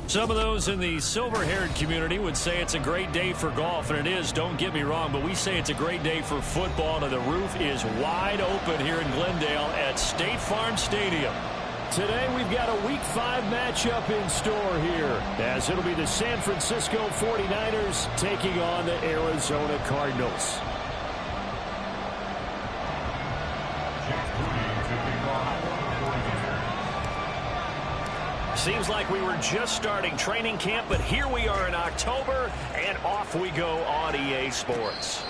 Some of those in the silver-haired community would say it's a great day for golf, and it is, don't get me wrong, but we say it's a great day for football, and the roof is wide open here in Glendale at State Farm Stadium. Today we've got a Week 5 matchup in store here, as it'll be the San Francisco 49ers taking on the Arizona Cardinals. Seems like we were just starting training camp, but here we are in October, and off we go on EA Sports.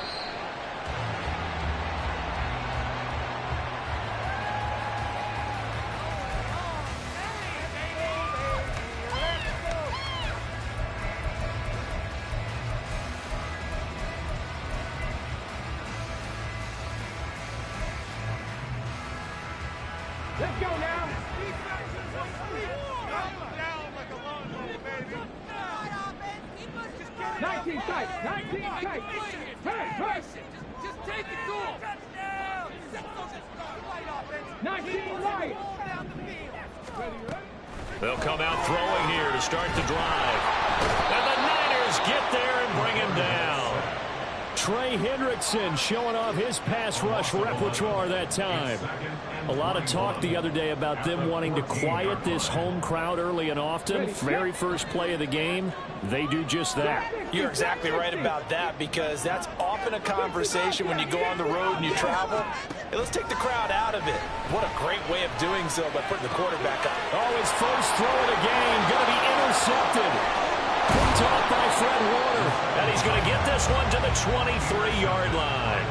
Let's go now. 19 tight, 19 tight. Hey. Just take it cool. 19 right. They'll come out throwing here to start the drive. And the Niners get there and bring him down. Trey Hendrickson showing off his pass rush repertoire that time. A lot of talk the other day about them wanting to quiet this home crowd early and often. Very first play of the game, they do just that. You're exactly right about that, because that's often a conversation when you go on the road and you travel. Hey, let's take the crowd out of it. What a great way of doing so by putting the quarterback up. Oh, his first throw of the game going to be intercepted. Picked off by Fred Warner. And he's going to get this one to the 23-yard line.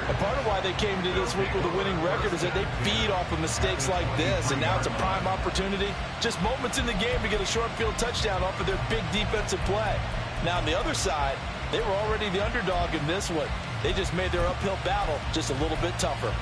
And part of why they came to this week with a winning record is that they feed off of mistakes like this, and now it's a prime opportunity. Just moments in the game to get a short field touchdown off of their big defensive play. Now, on the other side, they were already the underdog in this one. They just made their uphill battle just a little bit tougher.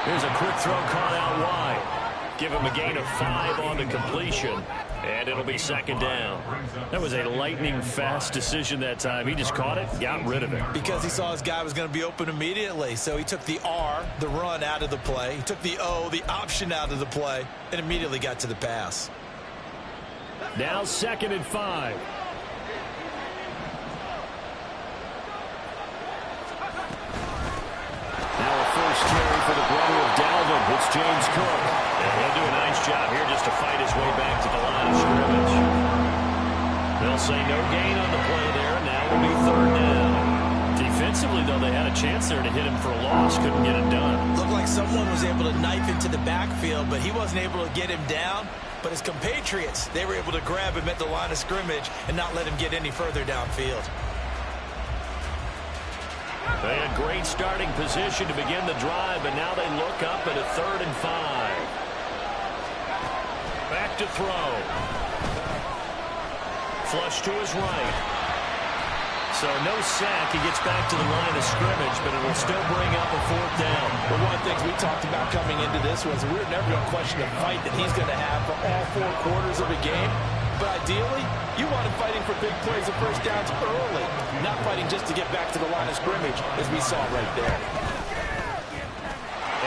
Here's a quick throw caught out wide. Give him a gain of 5 on the completion, and it'll be second down. That was a lightning-fast decision that time. He just caught it, got rid of it. Because he saw his guy was going to be open immediately, so he took the R, the run, out of the play. He took the O, the option, out of the play, and immediately got to the pass. Now 2nd and 5. Carry for the brother of Dalvin. It's James Cook. And he'll do a nice job here just to fight his way back to the line of scrimmage. They'll say no gain on the play there, and now will be 3rd down. Defensively, though, they had a chance there to hit him for a loss. Couldn't get it done. Looked like someone was able to knife into the backfield, but he wasn't able to get him down. But his compatriots, they were able to grab him at the line of scrimmage and not let him get any further downfield. They had great starting position to begin the drive, but now they look up at a 3rd and 5. Back to throw. Flush to his right. So no sack. He gets back to the line of scrimmage, but it will still bring up a 4th down. But one of the things we talked about coming into this was we were never going to question the fight that he's going to have for all 4 quarters of a game. But ideally, you want him fighting for big plays and first downs early, not fighting just to get back to the line of scrimmage, as we saw right there.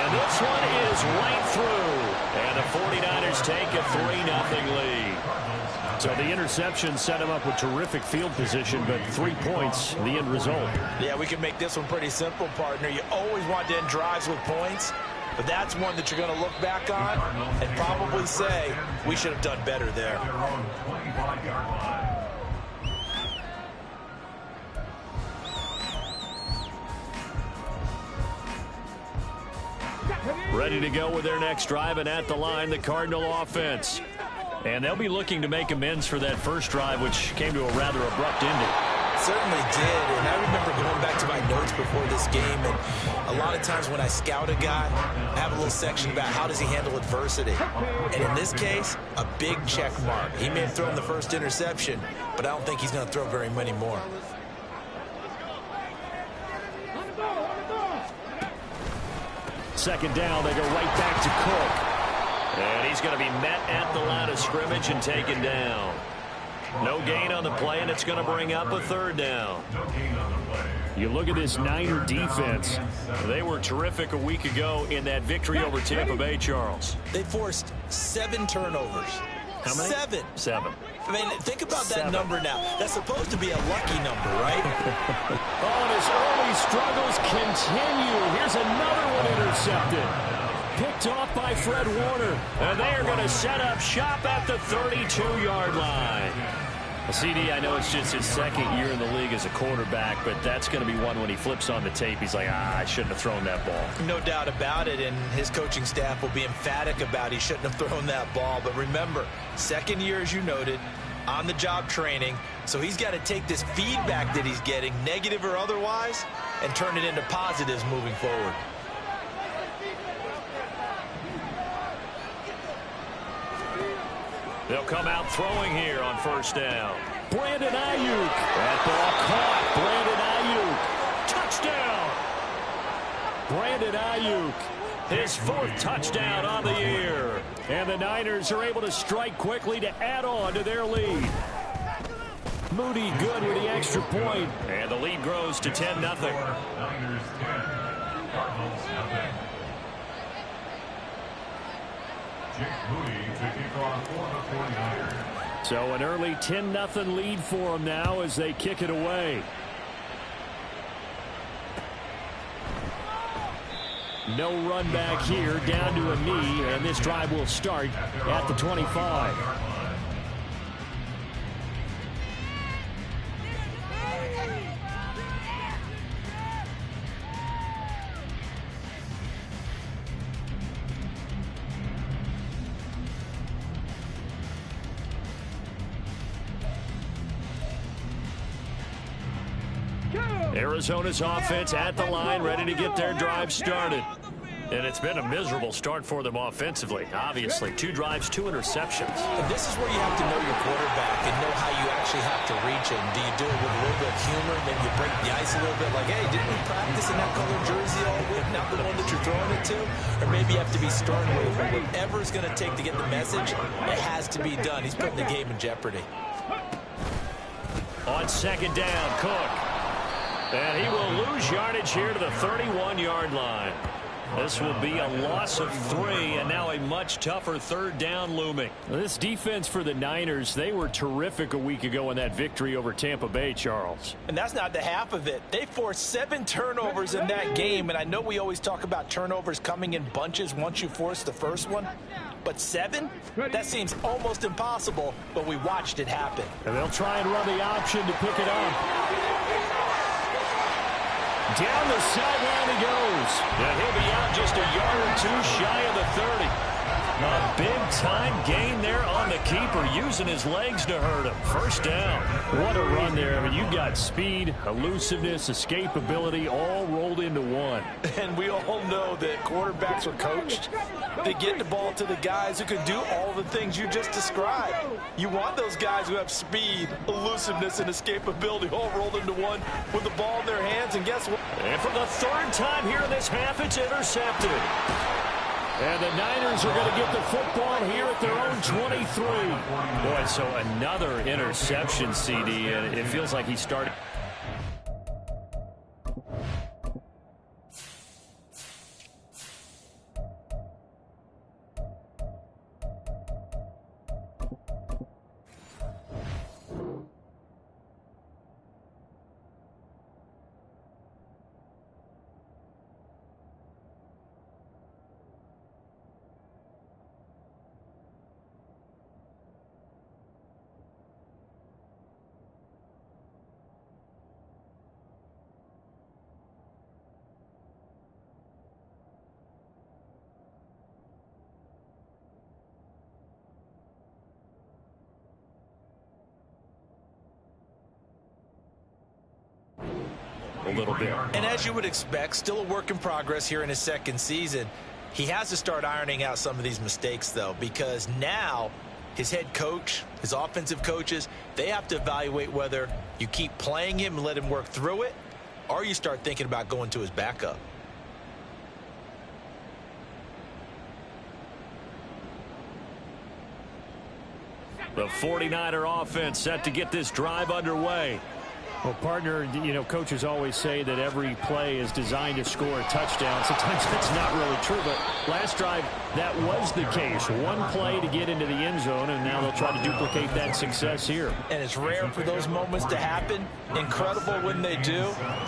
And this one is right through. And the 49ers take a 3-0 lead. So the interception set him up with terrific field position, but 3 points, the end result. Yeah, we can make this one pretty simple, partner. You always want to end drives with points, but that's one that you're going to look back on and probably say, we should have done better there. Ready to go with their next drive, and at the line, the Cardinal offense. And they'll be looking to make amends for that first drive, which came to a rather abrupt ending. Certainly did, and I remember going back to my notes before this game, and a lot of times when I scout a guy, I have a little section about how does he handle adversity. And in this case, a big check mark. He may have thrown the first interception, but I don't think he's going to throw very many more. Second down, they go right back to Cook. And he's going to be met at the line of scrimmage and taken down. No gain on the play, and it's going to bring up a third down. You look at this Niner defense. They were terrific a week ago in that victory over Tampa Bay, Charles. They forced 7 turnovers. How many? 7. 7. I mean, think about that number now. That's supposed to be a lucky number, right? Oh, and his early struggles continue. Here's another one intercepted. Picked off by Fred Warner. And they are going to set up shop at the 32-yard line. CD, I know it's just his second year in the league as a quarterback, but that's going to be one when he flips on the tape. He's like, I shouldn't have thrown that ball. No doubt about it, and his coaching staff will be emphatic about he shouldn't have thrown that ball. But remember, second year, as you noted, on-the-job training, so he's got to take this feedback that he's getting, negative or otherwise, and turn it into positives moving forward. They'll come out throwing here on first down. Brandon Ayuk. That ball caught. Brandon Ayuk. Touchdown. Brandon Ayuk. His 4th touchdown on the year. And the Niners are able to strike quickly to add on to their lead. Moody good with the extra point. And the lead grows to 10-0. Niners 10, Cardinals 0. Jake Moody to kick off for the 49ers. So an early 10-0 lead for them now as they kick it away. No run back here, down to a knee, and this drive will start at the 25. Arizona's offense at the line, ready to get their drive started. And it's been a miserable start for them offensively. Obviously, 2 drives, 2 interceptions. And this is where you have to know your quarterback and know how you actually have to reach him. Do you do it with a little bit of humor, maybe you break the ice a little bit, like, hey, didn't we practice in that colored jersey all week, not the one that you're throwing it to? Or maybe you have to be stern with him. Whatever it's going to take to get the message, it has to be done. He's putting the game in jeopardy. On second down, Cook. And he will lose yardage here to the 31-yard line. This will be a loss of 3, and now a much tougher third down looming. This defense for the Niners, they were terrific a week ago in that victory over Tampa Bay, Charles. And that's not the half of it. They forced 7 turnovers in that game, and I know we always talk about turnovers coming in bunches once you force the first one. But 7? That seems almost impossible, but we watched it happen. And they'll try and run the option to pick it up. Down the sideline he goes. And he'll be out just a yard or 2 shy of the 30. A big-time gain there on the keeper, using his legs to hurt him. First down. What a run there. I mean, you've got speed, elusiveness, escapability, all rolled into one. And we all know that quarterbacks are coached to get the ball to the guys who can do all the things you just described. You want those guys who have speed, elusiveness, and escapability all rolled into one with the ball in their hands. And guess what? And for the 3rd time here in this half, it's intercepted. And the Niners are going to get the football here at their own 23. Boy, so another interception, CD, and it feels like he started. a little bit. And as you would expect, still a work in progress here in his second season. He has to start ironing out some of these mistakes, though, because now his head coach, his offensive coaches, they have to evaluate whether you keep playing him and let him work through it, or you start thinking about going to his backup. The 49er offense set to get this drive underway. Well, partner, you know, coaches always say that every play is designed to score a touchdown. Sometimes that's not really true, but last drive, that was the case. One play to get into the end zone, and now they'll try to duplicate that success here. And it's rare for those moments to happen. Incredible when they do.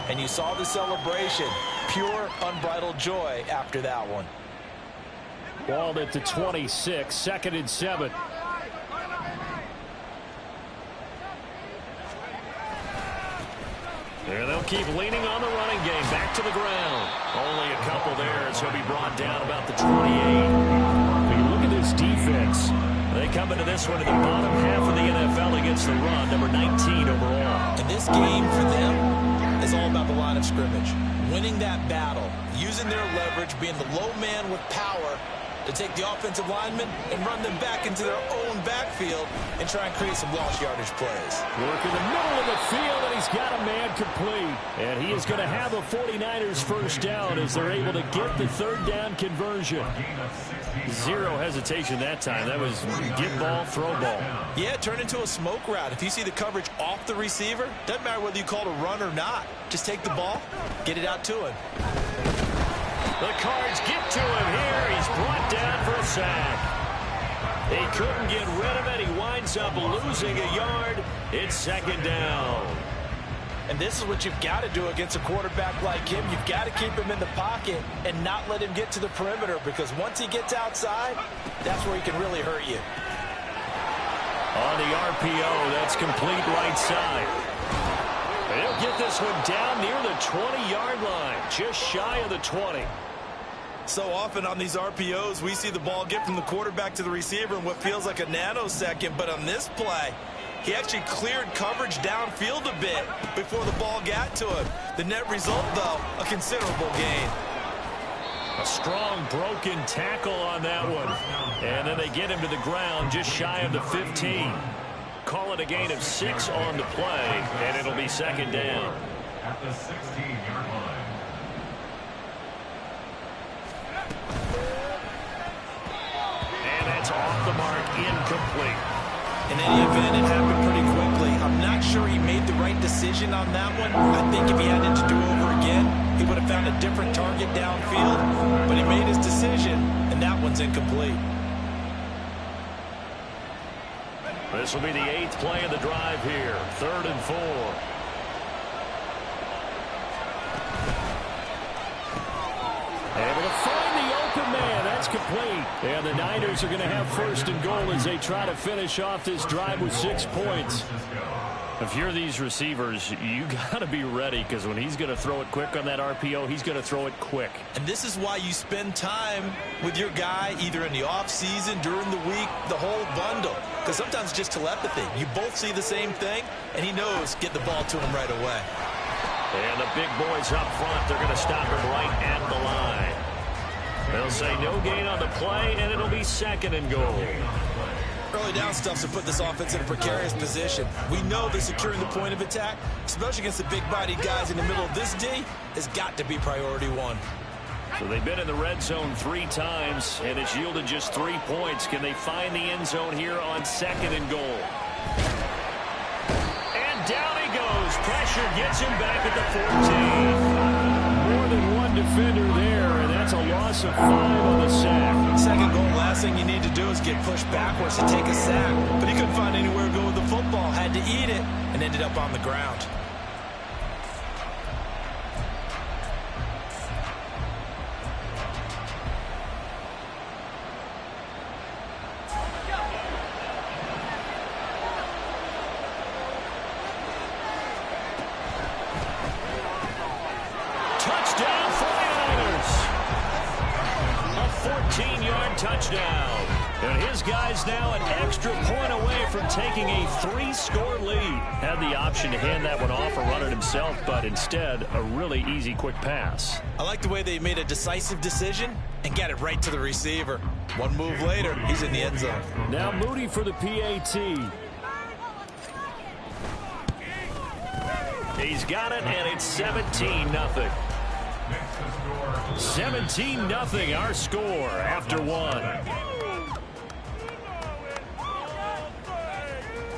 And you saw the celebration. Pure, unbridled joy after that one. Balled at the 26, 2nd and 7. There they'll keep leaning on the running game. Back to the ground. Only a couple there as he'll be brought down about the 28. When you look at this defense, they come into this one at the bottom half of the NFL against the run, number 19 overall. And this game for them is all about the line of scrimmage. Winning that battle, using their leverage, being the low man with power to take the offensive linemen and run them back into their own backfield and try and create some lost yardage plays. work in the middle of the field, and he's got a man complete. And he is going to have a 49ers first down as they're able to get the third down conversion. Zero hesitation that time. That was get ball, throw ball. Yeah, turn into a smoke route. If you see the coverage off the receiver, doesn't matter whether you call it a run or not. Just take the ball, get it out to him. The Cards get to him here. He's brought down for a sack. He couldn't get rid of it. He winds up losing a yard. It's second down. And this is what you've got to do against a quarterback like him. You've got to keep him in the pocket and not let him get to the perimeter, because once he gets outside, that's where he can really hurt you. On the RPO, that's complete right side. They'll get this one down near the 20-yard line, just shy of the 20. So often on these RPOs, we see the ball get from the quarterback to the receiver in what feels like a nanosecond. But on this play, he actually cleared coverage downfield a bit before the ball got to him. The net result, though, a considerable gain. A strong broken tackle on that one. And then they get him to the ground just shy of the 15. Call it a gain of 6 on the play, and it'll be second down. At the 16-yard line. And that's off the mark, incomplete. In any event, it happened pretty quickly. I'm not sure he made the right decision on that one. I think if he had it to do over again, he would have found a different target downfield. But he made his decision, and that one's incomplete. This will be the 8th play of the drive here. 3rd and 4. Able to find the open man. That's complete. And the Niners are going to have 1st and goal as they try to finish off this drive with 6 points. If you're these receivers, you got to be ready, because when he's going to throw it quick on that RPO, he's going to throw it quick. And this is why you spend time with your guy either in the offseason, during the week, the whole bundle. Because sometimes it's just telepathy. You both see the same thing, and he knows get the ball to him right away. And the big boys up front, they're going to stop him right at the line. They'll say no gain on the play, and it'll be 2nd and goal. Early down stuffs to put this offense in a precarious position. We know that securing the point of attack, especially against the big-bodied guys in the middle of this D, has got to be priority 1. So they've been in the red zone 3 times, and it's yielded just 3 points. Can they find the end zone here on 2nd and goal? And down he goes. Pressure gets him back at the 14. more than one defender there, and that's a loss of 5 on the sack. 2nd goal, last thing you need to do is get pushed backwards to take a sack. But he couldn't find anywhere to go with the football, had to eat it, and ended up on the ground. Touchdown. And His guys now an extra point away from taking a 3-score lead. Had the option to hand that one off or run it himself, but instead a really easy quick pass. I like the way they made a decisive decision and got it right to the receiver. One move later, he's in the end zone. Now Moody for the PAT. He's got it, and it's 17-0. 17-0 our score after one.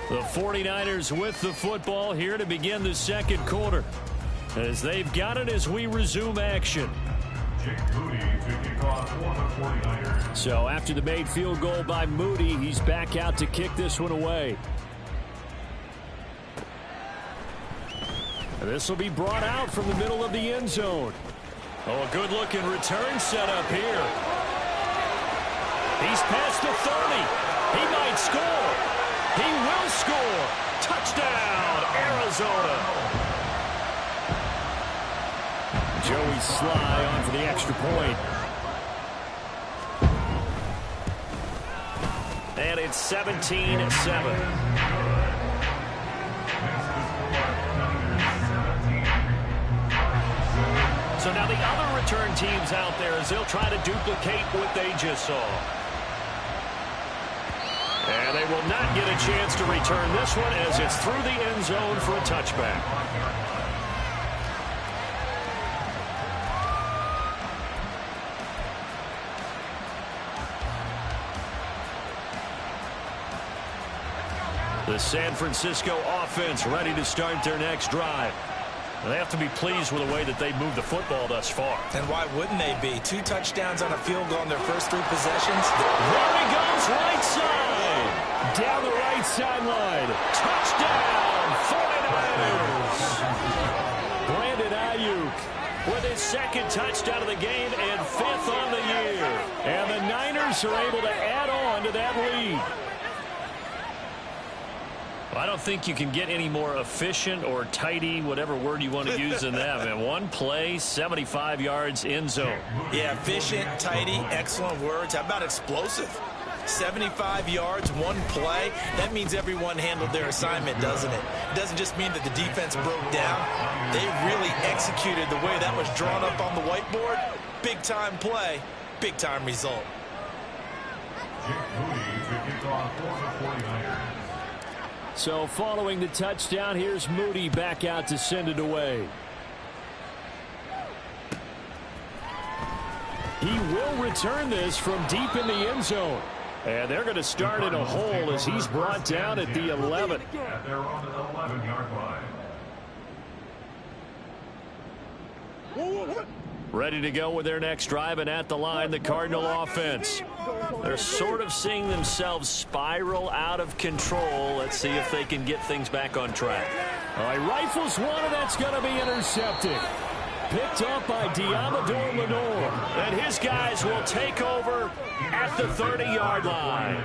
The 49ers with the football here to begin the second quarter, as they've got it as we resume action. So after the made field goal by Moody, he's back out to kick this one away. And this will be brought out from the middle of the end zone. Oh, a good-looking return set up here. He's past the 30. He might score. He will score. Touchdown, Arizona. Joey Sly on for the extra point. And it's 17-7. So now the other return teams out there as they'll try to duplicate what they just saw. And they will not get a chance to return this one as it's through the end zone for a touchback. The San Francisco offense ready to start their next drive. They have to be pleased with the way that they've moved the football thus far. And why wouldn't they be? 2 touchdowns on a field goal in their first 3 possessions. There he goes, right side. Down the right sideline. Touchdown, 49ers. Brandon Ayuk With his second touchdown of the game and 5th on the year. And the Niners are able to add on to that lead. Well, I don't think you can get any more efficient or tidy, whatever word you want to use in that. And one play, 75 yards in zone. Yeah, efficient, tidy, excellent words. How about explosive? 75 yards, one play. That means everyone handled their assignment, doesn't it? It doesn't just mean that the defense broke down. They really executed the way that was drawn up on the whiteboard. Big-time play, big-time result. So following the touchdown, here's Moody back out to send it away. He will return this from deep in the end zone. And they're going to start in a hole as he's brought down at the 11. They're on the 11-yard line. Ready to go with their next drive, and at the line, the Cardinal offense. They're sort of seeing themselves spiral out of control. Let's see if they can get things back on track. All right, rifles one, and that's going to be intercepted. Picked up by Diamador Lenore. And his guys will take over at the 30-yard line.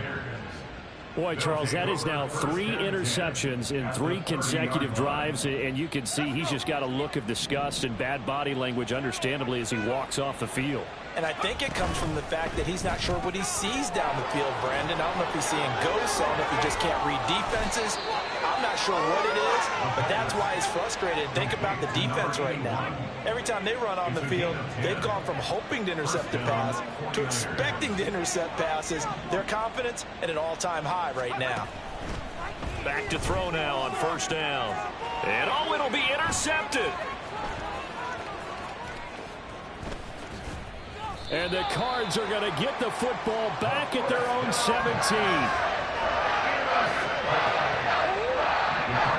Boy, Charles, that is now 3 interceptions in 3 consecutive drives, and you can see he's just got a look of disgust and bad body language, understandably, as he walks off the field. And I think it comes from the fact that he's not sure what he sees down the field, Brandon. I don't know if he's seeing ghosts. I don't know if he just can't read defenses. I'm not sure what it is, but that's why he's frustrated. Think about the defense right now. Every time they run on the field, they've gone from hoping to intercept a pass to expecting to intercept passes. Their confidence at an all-time high right now. Back to throw now on first down. And oh, it'll be intercepted. And the Cards are going to get the football back at their own 17.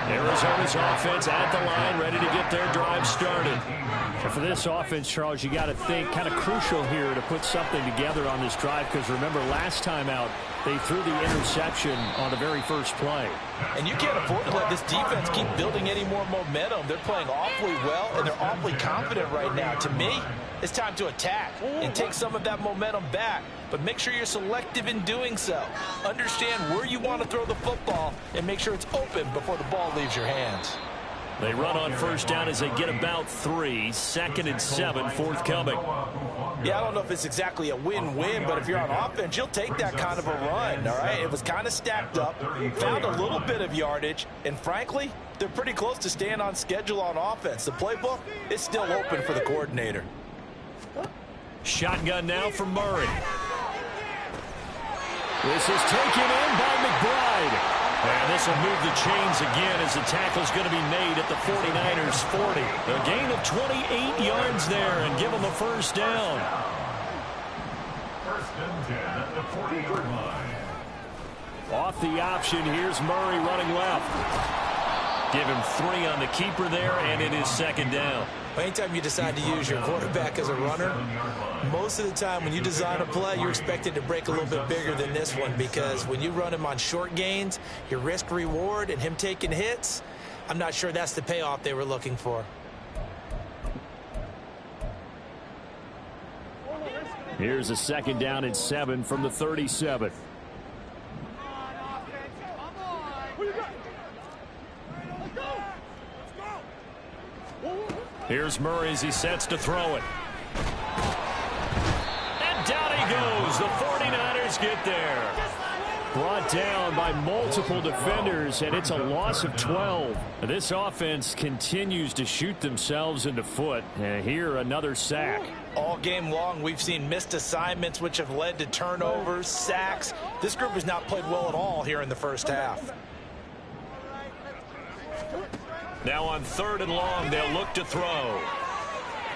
Arizona's offense at the line, ready to get their drive started. And for this offense, Charles, you got to think kind of crucial here to put something together on this drive, because remember, last time out, they threw the interception on the very first play. And you can't afford to let this defense keep building any more momentum. They're playing awfully well, and they're awfully confident right now. To me, it's time to attack and take some of that momentum back. But make sure you're selective in doing so. Understand where you want to throw the football and make sure it's open before the ball leaves your hands. They run on first down as they get about 3. 2nd and 7 forthcoming. Yeah, I don't know if it's exactly a win-win, but if you're on offense, you'll take that kind of a run, all right? It was kind of stacked up, found a little bit of yardage, and frankly, they're pretty close to staying on schedule on offense. The playbook is still open for the coordinator. Shotgun now from Murray. This is taken in by McBride. And this will move the chains again as the tackle's going to be made at the 49ers 40. A gain of 28 yards there and give them a first down. First and 10 at the 40-yard line. Off the option, here's Murray running left. Give him 3 on the keeper there, and it is second down. Anytime you decide to use your quarterback as a runner, most of the time when you design a play, you're expected to break a little bit bigger than this one, because when you run him on short gains, your risk-reward and him taking hits, I'm not sure that's the payoff they were looking for. Here's a second down and 7 from the 37. Here's Murray as he sets to throw it. And down he goes. The 49ers get there. Brought down by multiple defenders, and it's a loss of 12. This offense continues to shoot themselves in the foot. And here, another sack. All game long, we've seen missed assignments, which have led to turnovers, sacks. This group has not played well at all here in the first half. Now on 3rd and long, they'll look to throw.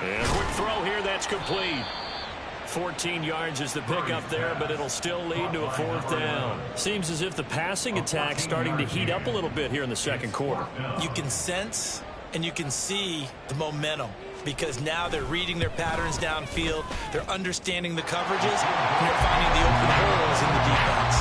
And a quick throw here, that's complete. 14 yards is the pickup there, but it'll still lead to a 4th down. Seems as if the passing attack's starting to heat up a little bit here in the second quarter. You can sense and you can see the momentum, because now they're reading their patterns downfield, they're understanding the coverages, and they're finding the open holes in the defense.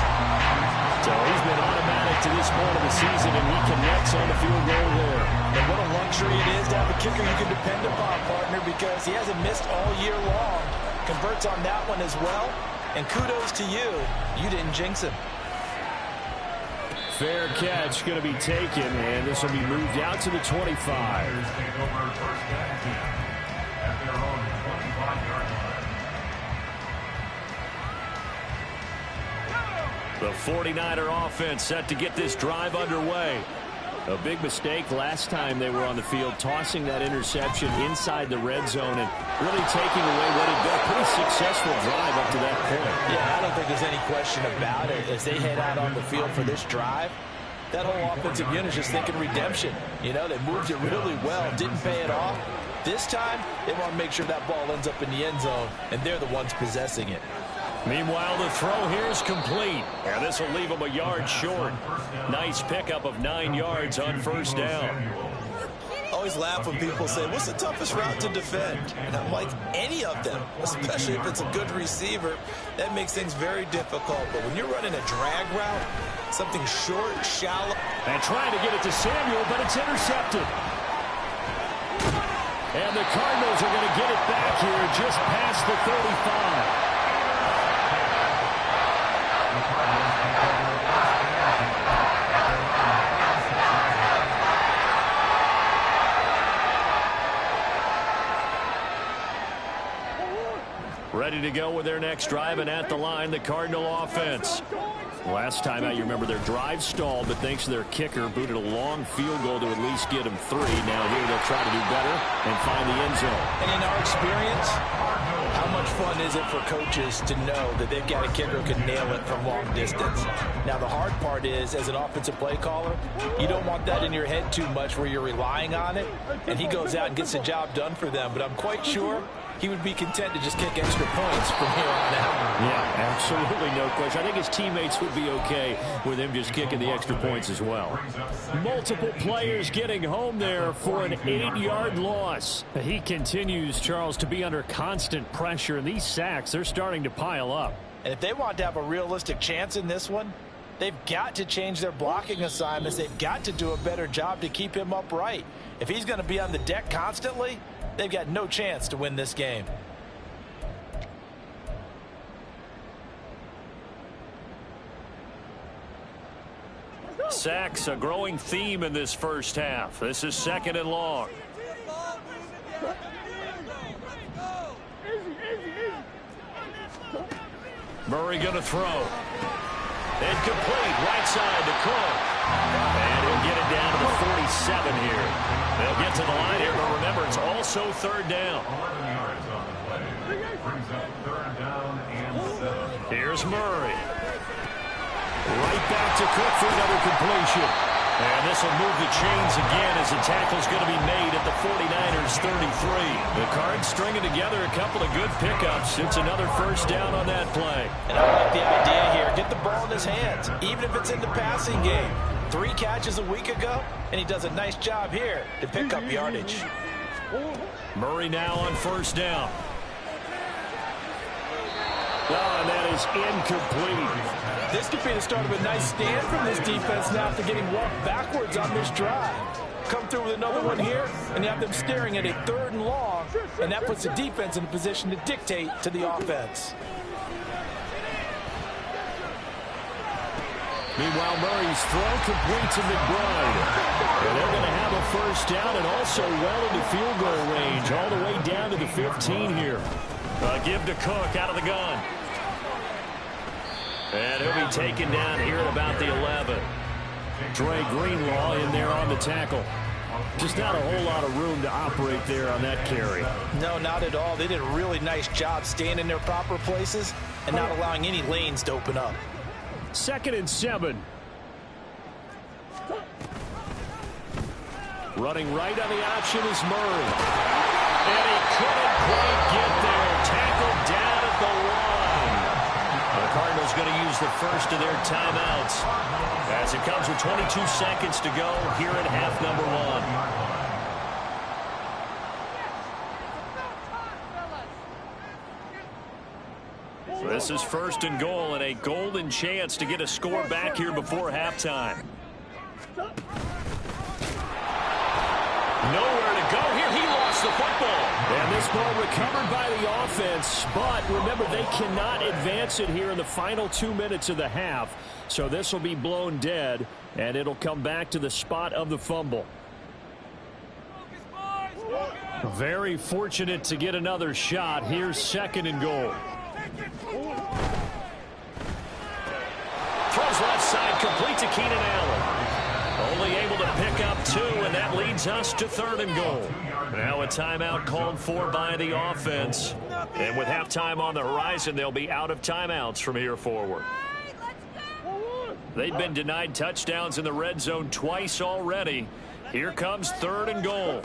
So he's been automatic to this point of the season, and he connects on the field goal there. And what a luxury it is to have a kicker you can depend upon, partner, because he hasn't missed all year long. Converts on that one as well. And kudos to you. You didn't jinx him. Fair catch going to be taken, and this will be moved out to the 25. Take over first and 10 at their own 25-yard line. The 49er offense set to get this drive underway. A big mistake last time they were on the field, tossing that interception inside the red zone and really taking away what had been a pretty successful drive up to that point. Yeah, I don't think there's any question about it. As they head out on the field for this drive, that whole offensive unit is just thinking redemption. You know, they moved it really well, didn't pay it off. This time, they want to make sure that ball ends up in the end zone, and they're the ones possessing it. Meanwhile, the throw here is complete. And this will leave them a yard short. Nice pickup of 9 yards on first down. I always laugh when people say, what's the toughest route to defend? And I'm like, any of them, especially if it's a good receiver. That makes things very difficult. But when you're running a drag route, something short, shallow. And trying to get it to Samuel, but it's intercepted. And the Cardinals are going to get it back here just past the 35. Ready to go with their next drive, and at the line, the Cardinal offense. Last time out, you remember their drive stalled, but thanks to their kicker, booted a long field goal to at least get them 3. Now here they'll try to do better and find the end zone. And in our experience, how much fun is it for coaches to know that they've got a kicker who can nail it from long distance? Now, the hard part is, as an offensive play caller, you don't want that in your head too much where you're relying on it, and he goes out and gets the job done for them. But I'm quite sure he would be content to just kick extra points from here on out. Yeah, absolutely no question. I think his teammates would be okay with him just kicking the extra points as well. Multiple players getting home there for an 8-yard loss. He continues, Charles, to be under constant pressure, and these sacks, they're starting to pile up. And if they want to have a realistic chance in this one, they've got to change their blocking assignments. They've got to do a better job to keep him upright. If he's going to be on the deck constantly, they've got no chance to win this game. Sacks, a growing theme in this first half. This is 2nd and long. Murray going to throw. Incomplete. Right side to Cook. And he'll get it down to the 47 here. They'll get to the line here, but remember, it's also third down. 11 yards on the play. Brings up third down and 7. Here's Murray. Right back to Cook for another completion. And this will move the chains again as the tackle's going to be made at the 49ers 33. The Cards stringing together a couple of good pickups. It's another first down on that play. And I like the idea here. Get the ball in his hands, even if it's in the passing game. 3 catches a week ago, and he does a nice job here to pick up yardage. Murray now on first down. Oh, and that is incomplete. This could be the start of a nice stand from this defense now after getting walked backwards on this drive. Come through with another one here, and you have them staring at a 3rd and long, and that puts the defense in a position to dictate to the offense. Meanwhile, Murray's throw complete to McBride. And they're going to have a first down and also well into field goal range, all the way down to the 15 here. Give to Cook out of the gun. And he'll be taken down here at about the 11. Dre Greenlaw in there on the tackle. Just not a whole lot of room to operate there on that carry. No, not at all. They did a really nice job staying in their proper places and not allowing any lanes to open up. 2nd and 7. Running right on the option is Murray. And he couldn't quite get there. Tackled down at the 1. The Cardinals going to use the first of their timeouts as it comes with 22 seconds to go here at half number 1. This is 1st and goal and a golden chance to get a score back here before halftime. Nowhere to go here. He lost the football. And this ball recovered by the offense, but remember, they cannot advance it here in the final 2 minutes of the half. So this will be blown dead, and it'll come back to the spot of the fumble. Very fortunate to get another shot. Here's 2nd and goal. Throws left side, complete to Keenan Allen. Only able to pick up 2, and that leads us to 3rd and goal. Now a timeout called for by the offense. And with halftime on the horizon, they'll be out of timeouts from here forward. They've been denied touchdowns in the red zone twice already. Here comes 3rd and goal.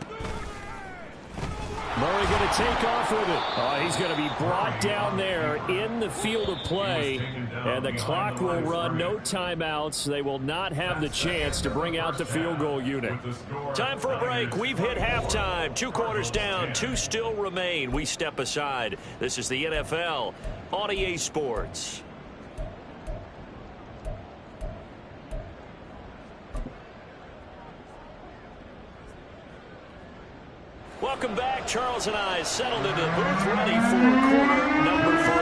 Murray going to take off with it. Oh, he's going to be brought down there in the field of play, and the clock will run. No timeouts. They will not have the chance to bring out the field goal unit. Time for a break. We've hit halftime. 2 quarters down. 2 still remain. We step aside. This is the NFL on EA Sports. Welcome back. Charles and I settled into the booth ready for quarter number 3.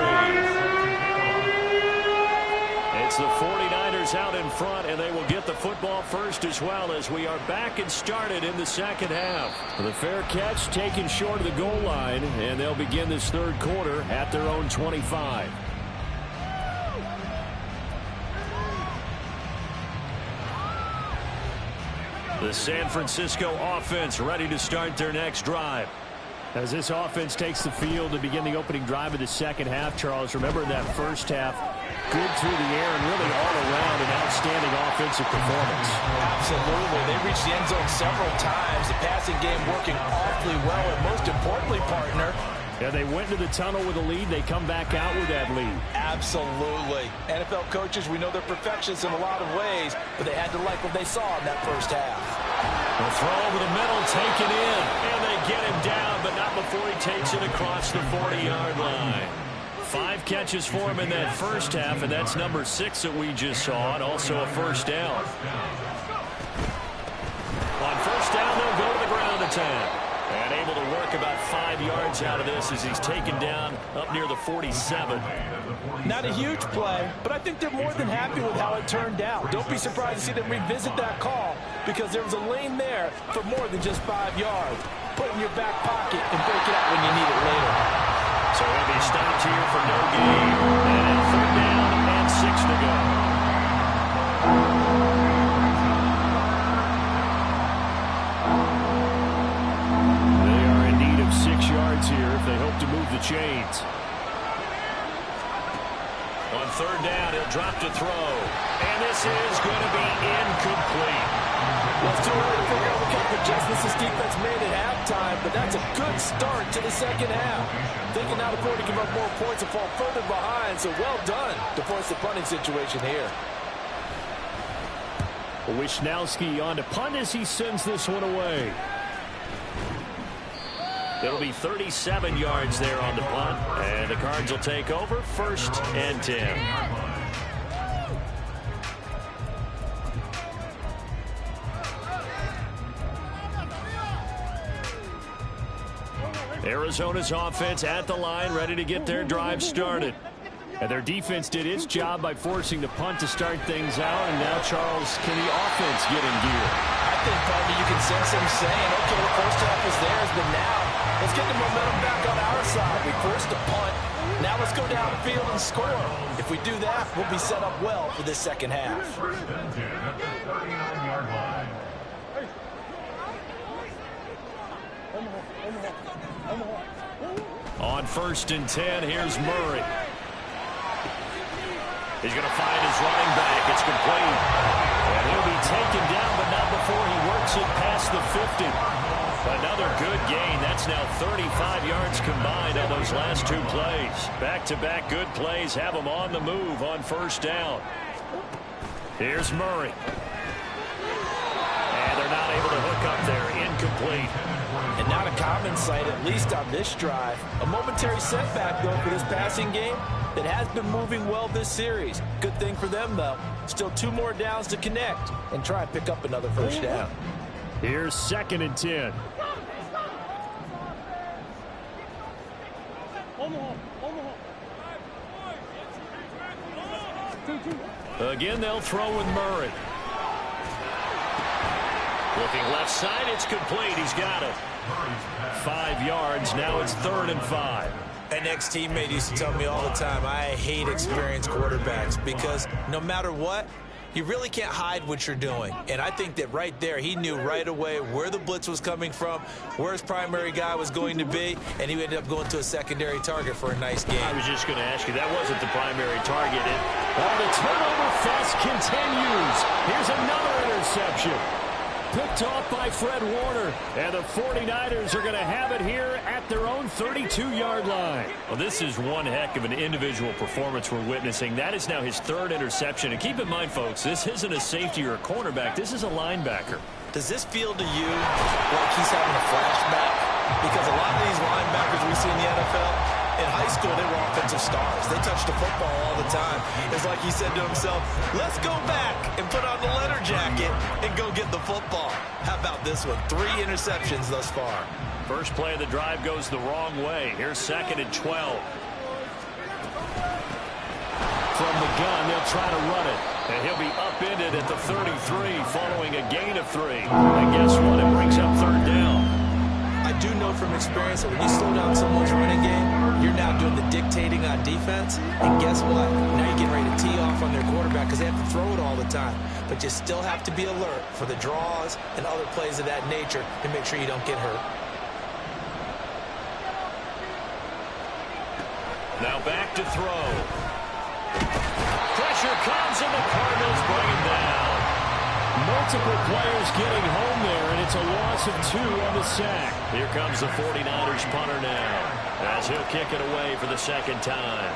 It's the 49ers out in front, and they will get the football first as well as we are back and started in the second half. The fair catch taken short of the goal line, and they'll begin this 3rd quarter at their own 25. The San Francisco offense ready to start their next drive. As this offense takes the field to begin the opening drive of the second half, Charles, remember in that first half, good through the air and really all around an outstanding offensive performance. Absolutely. They reached the end zone several times. The passing game working awfully well, and most importantly, partner, yeah, they went to the tunnel with a lead. They come back out with that lead. Absolutely. NFL coaches, we know they're perfectionists in a lot of ways, but they had to like what they saw in that first half. The throw over the middle, taken in, and they get him down, but not before he takes it across the 40-yard line. 5 catches for him in that first half, and that's number 6 that we just saw, and also a first down. On first down, they'll go to the ground attack. And able to work about 5 yards out of this as he's taken down up near the 47. Not a huge play, but I think they're more than happy with how it turned out. Don't be surprised to see them revisit that call because there was a lane there for more than just 5 yards. Put it in your back pocket and break it out when you need it later. So he'll be stopped here for no gain. And 3rd down and 6 to go. They are in need of 6 yards here if they hope to move the chains. On 3rd down, he'll drop to throw. And this is going to be incomplete. Well, it's too early to figure out what kind of adjustments this defense made at halftime, but that's a good start to the second half. They can now afford to give up more points and fall further behind, so well done to force the punting situation here. Wisnowski on to punt as he sends this one away. It'll be 37 yards there on the punt, and the Cards will take over 1st and 10. Arizona's offense at the line, ready to get their drive started. And their defense did its job by forcing the punt to start things out, and now, Charles, can the offense get in gear? I think, partner, you can sense him saying, okay, the first half was theirs, but now let's get the momentum back on our side. We forced a punt. Now let's go downfield and score. If we do that, we'll be set up well for this second half. 1st and 10 at the 39-yard line. On 1st and 10, here's Murray. He's going to find his running back. It's complete. And he'll be taken down, but not before he works it past the 50. Another good gain. That's now 35 yards combined on those last 2 plays. Back-to-back good plays have them on the move on 1st down. Here's Murray. And they're not able to hook up there. Incomplete. And not a common sight, at least on this drive. A momentary setback, though, for this passing game that has been moving well this series. Good thing for them, though. Still 2 more downs to connect and try and pick up another 1st down. Here's 2nd and 10. Again, they'll throw with Murray. Looking left side, it's complete. He's got it. 5 yards. Now it's 3rd and 5. An ex-teammate used to tell me all the time, I hate experienced quarterbacks because no matter what, you really can't hide what you're doing. And I think that right there, he knew right away where the blitz was coming from, where his primary guy was going to be, and he ended up going to a secondary target for a nice game. I was just going to ask you, that wasn't the primary target. The turnover fest continues. Here's another interception. Picked off by Fred Warner. And the 49ers are going to have it here at their own 32-yard line. Well, this is one heck of an individual performance we're witnessing. That is now his 3rd interception. And keep in mind, folks, this isn't a safety or a cornerback. This is a linebacker. Does this feel to you like he's having a flashback? Because a lot of these linebackers we see in the NFL, in high school, they were offensive stars. They touched the football all the time. It's like he said to himself, let's go back and put on the leather jacket and go get the football. How about this one? 3 interceptions thus far. First play of the drive goes the wrong way. Here's 2nd and 12. From the gun, they'll try to run it. And he'll be upended at the 33 following a gain of 3. And guess what? It brings up 3rd down. I do know from experience that when you slow down someone's running game, you're now doing the dictating on defense. And guess what? Now you're getting ready to tee off on their quarterback because they have to throw it all the time. But you still have to be alert for the draws and other plays of that nature to make sure you don't get hurt. Now back to throw. Pressure comes and the Cardinals bring him down. Multiple players getting home there, and it's a loss of 2 on the sack. Here comes the 49ers punter now, as he'll kick it away for the 2nd time.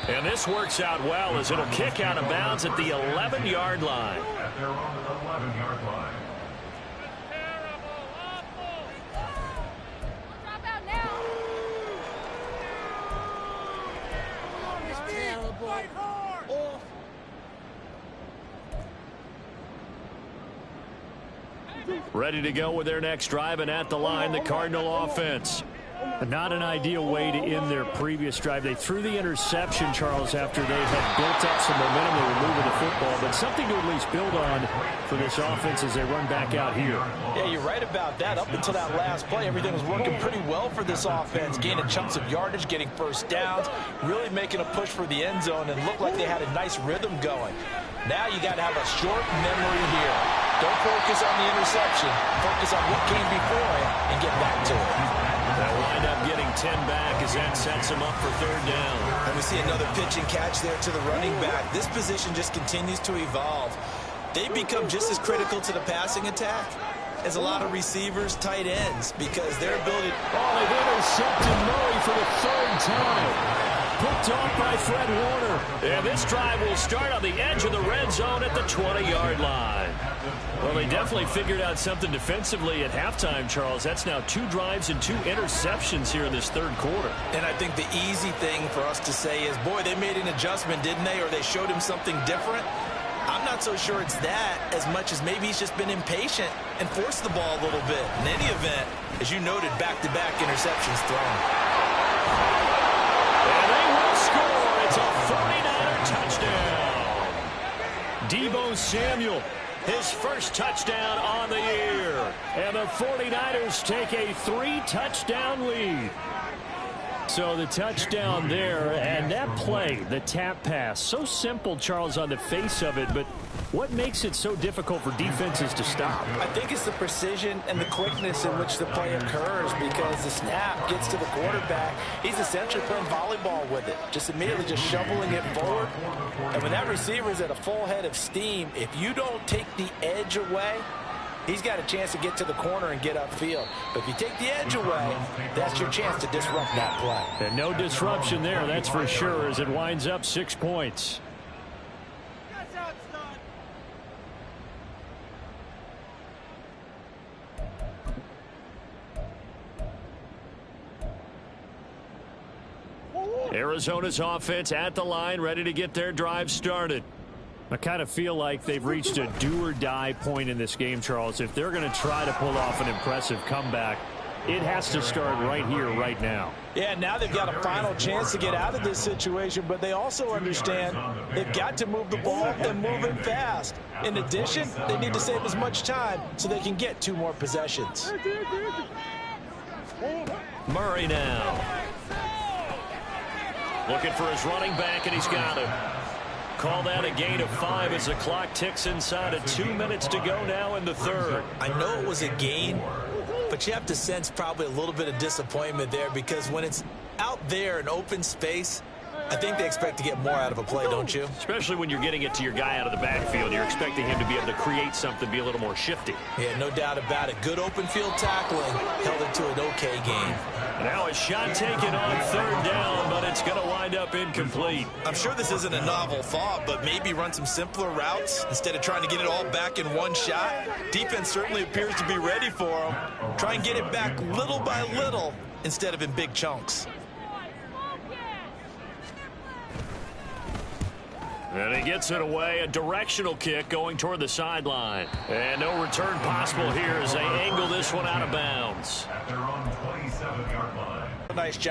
And this works out well as it'll kick out of bounds at the 11-yard line. At their own 11-yard line. Ready to go with their next drive, and at the line, the Cardinal offense. Not an ideal way to end their previous drive. They threw the interception, Charles, after they had built up some momentum. They were moving the football, but something to at least build on for this offense as they run back out here. Yeah, you're right about that. Up until that last play, everything was working pretty well for this offense, gaining chunks of yardage, getting first downs, really making a push for the end zone, and looked like they had a nice rhythm going. Now you got to have a short memory here. Don't focus on the interception. Focus on what came before it and get back to it. They'll wind up getting 10 back as that sets them up for third down. And we see another pitch and catch there to the running back. This position just continues to evolve. They become just as critical to the passing attack as a lot of receivers, tight ends, because their ability... Oh, they've intercepted Murray for the third time. Picked off by Fred Warner. And this drive will start on the edge of the red zone at the 20-yard line. Well, they definitely figured out something defensively at halftime, Charles. That's now 2 drives and 2 interceptions here in this third quarter. And I think the easy thing for us to say is, boy, they made an adjustment, didn't they? Or they showed him something different. I'm not so sure it's that as much as maybe he's just been impatient and forced the ball a little bit. In any event, as you noted, back-to-back interceptions thrown. And they will score. It's a 49er touchdown. Deebo Samuel, his first touchdown on the year. And the 49ers take a 3-touchdown lead. So the touchdown there, and that play, the tap pass, so simple, Charles, on the face of it, but what makes it so difficult for defenses to stop? I think it's the precision and the quickness in which the play occurs, because the snap gets to the quarterback. He's essentially playing volleyball with it, just immediately just shoveling it forward. And when that receiver is at a full head of steam, if you don't take the edge away, he's got a chance to get to the corner and get upfield. But if you take the edge away, that's your chance to disrupt that play. And no disruption there, that's for sure, as it winds up 6 points. Arizona's offense at the line, ready to get their drive started. I kind of feel like they've reached a do-or-die point in this game, Charles. If they're going to try to pull off an impressive comeback, it has to start right here, right now. Yeah, now they've got a final chance to get out of this situation, but they also understand they've got to move the ball and move it fast. In addition, they need to save as much time so they can get 2 more possessions. Murray now. Looking for his running back, and he's got him. Call that a gain of 5 as the clock ticks inside of 2 minutes to go now in the third. I know it was a gain, but you have to sense probably a little bit of disappointment there, because when it's out there in open space, I think they expect to get more out of a play, don't you? Especially when you're getting it to your guy out of the backfield. You're expecting him to be able to create something, be a little more shifty. Yeah, no doubt about it. Good open field tackling held it to an okay game. Now a shot taken on third down, but it's going to wind up incomplete. I'm sure this isn't a novel thought, but maybe run some simpler routes instead of trying to get it all back in one shot. Defense certainly appears to be ready for them. Try and get it back little by little instead of in big chunks. And he gets it away, a directional kick going toward the sideline. And no return possible here as they angle this one out of bounds. At their own 27-yard line. Nice job.